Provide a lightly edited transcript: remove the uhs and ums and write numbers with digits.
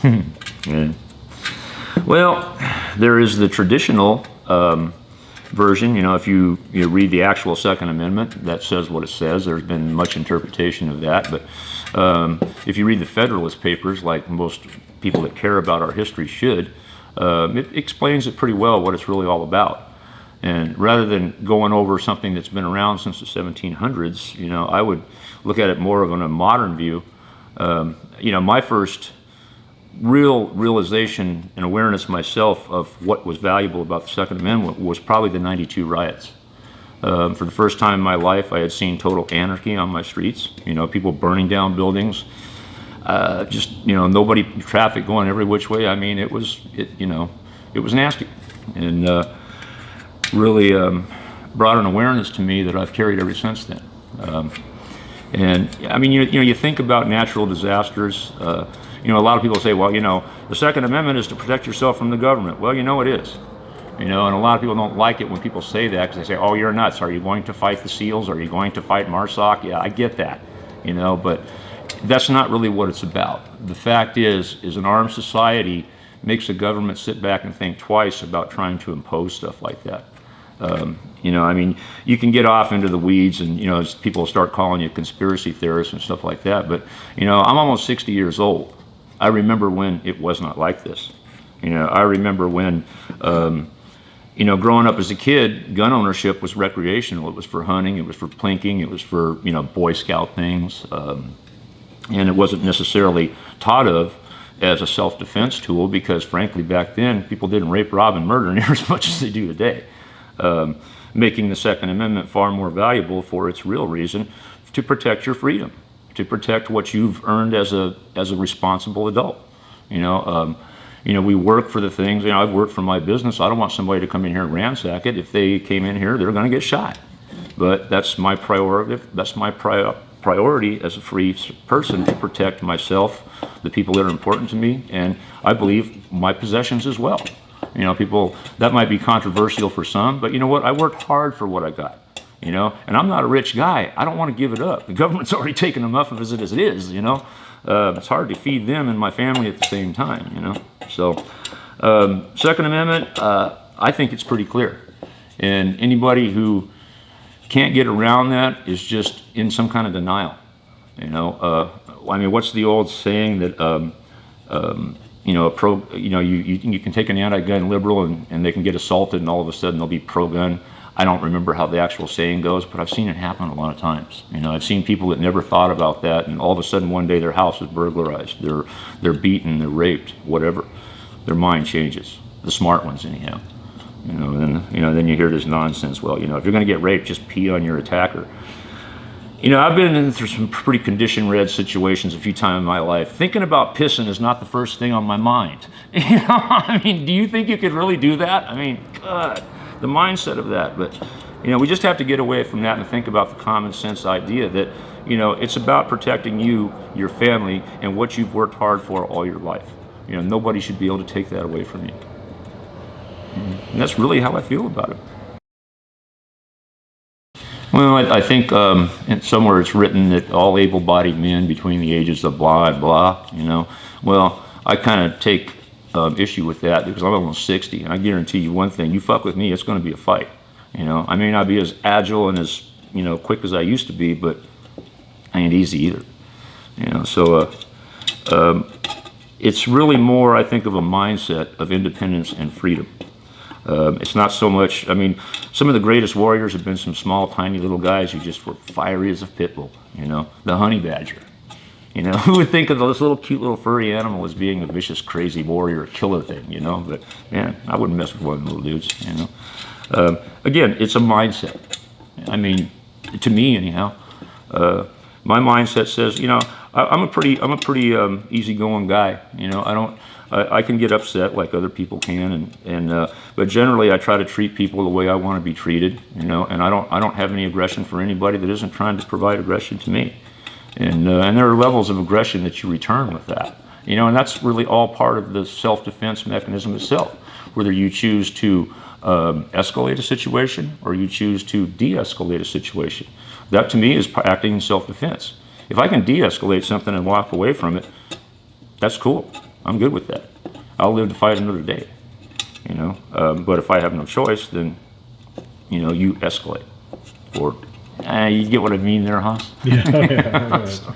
Yeah. Well, there is the traditional version. You know, if you read the actual Second Amendment, that says what it says. There's been much interpretation of that. But if you read the Federalist Papers, like most people that care about our history should, it explains it pretty well what it's really all about. And rather than going over something that's been around since the 1700s, you know, I would look at it more of on a modern view. You know, my first real realization and awareness myself of what was valuable about the Second Amendment was probably the '92 riots. For the first time in my life, I had seen total anarchy on my streets. You know, people burning down buildings, just, you know, traffic going every which way. I mean, it was nasty, and really brought an awareness to me that I've carried ever since then. And I mean, you think about natural disasters. You know, a lot of people say, well, you know, the Second Amendment is to protect yourself from the government. Well, you know it is. You know, and a lot of people don't like it when people say that, because they say, oh, you're nuts. Are you going to fight the SEALs? Are you going to fight MARSOC? Yeah, I get that, you know, but that's not really what it's about. The fact is an armed society makes the government sit back and think twice about trying to impose stuff like that. You know, I mean, you can get off into the weeds, and, you know, people start calling you conspiracy theorists and stuff like that. But, you know, I'm almost 60 years old. I remember when it was not like this. You know, I remember when, you know, growing up as a kid, gun ownership was recreational. It was for hunting, it was for plinking, it was for, you know, Boy Scout things. And it wasn't necessarily thought of as a self-defense tool, because, frankly, back then, people didn't rape, rob, and murder near as much as they do today. Making the Second Amendment far more valuable for its real reason, to protect your freedom, to protect what you've earned as a responsible adult. You know, we work for the things. You know, I've worked for my business. I don't want somebody to come in here and ransack it. If they came in here, they're going to get shot. But that's my priority. That's my priority as a free person, to protect myself, the people that are important to me, and I believe my possessions as well. You know, people, that might be controversial for some, but you know what? I worked hard for what I got, you know, and I'm not a rich guy. I don't want to give it up. The government's already taken enough of it as it is, you know. It's hard to feed them and my family at the same time, you know. So, Second Amendment, I think it's pretty clear. And anybody who can't get around that is just in some kind of denial, you know. I mean, what's the old saying that, you know, you can take an anti-gun liberal and they can get assaulted, and all of a sudden they'll be pro-gun. I don't remember how the actual saying goes, but I've seen it happen a lot of times. You know, I've seen people that never thought about that, and all of a sudden one day their house is burglarized, they're beaten, they're raped, whatever. Their mind changes. The smart ones, anyhow. Then you hear this nonsense. Well, you know, if you're going to get raped, just pee on your attacker. You know, I've been through some pretty condition-red situations a few times in my life. Thinking about pissing is not the first thing on my mind. You know, I mean, do you think you could really do that? I mean, God, the mindset of that. But, you know, we just have to get away from that and think about the common sense idea that, you know, it's about protecting you, your family, and what you've worked hard for all your life. You know, nobody should be able to take that away from you. And that's really how I feel about it. Well, I think somewhere it's written that all able-bodied men between the ages of blah and blah, you know. Well, I kind of take issue with that, because I'm almost 60, and I guarantee you one thing: you fuck with me, it's going to be a fight. You know, I may not be as agile and as, you know, quick as I used to be, but I ain't easy either. You know, so it's really more, I think, of a mindset of independence and freedom. It's not so much, I mean, some of the greatest warriors have been some small, tiny little guys who just were fiery as a pit bull, you know, the honey badger. You know, who would think of this little cute little furry animal as being a vicious, crazy warrior killer thing, you know? But, man, I wouldn't mess with one of the little dudes, you know? Again, it's a mindset. I mean, to me, anyhow, my mindset says, you know, I'm a pretty easygoing guy, you know. I can get upset like other people can, but generally I try to treat people the way I want to be treated, you know, and I don't have any aggression for anybody that isn't trying to provide aggression to me. And there are levels of aggression that you return with that, you know, and that's really all part of the self-defense mechanism itself, whether you choose to escalate a situation or you choose to de-escalate a situation. That, to me, is acting in self-defense. If I can de-escalate something and walk away from it, that's cool. I'm good with that. I'll live to fight another day, you know. But if I have no choice, then, you know, you escalate. Or, you get what I mean there, Hans? Yeah.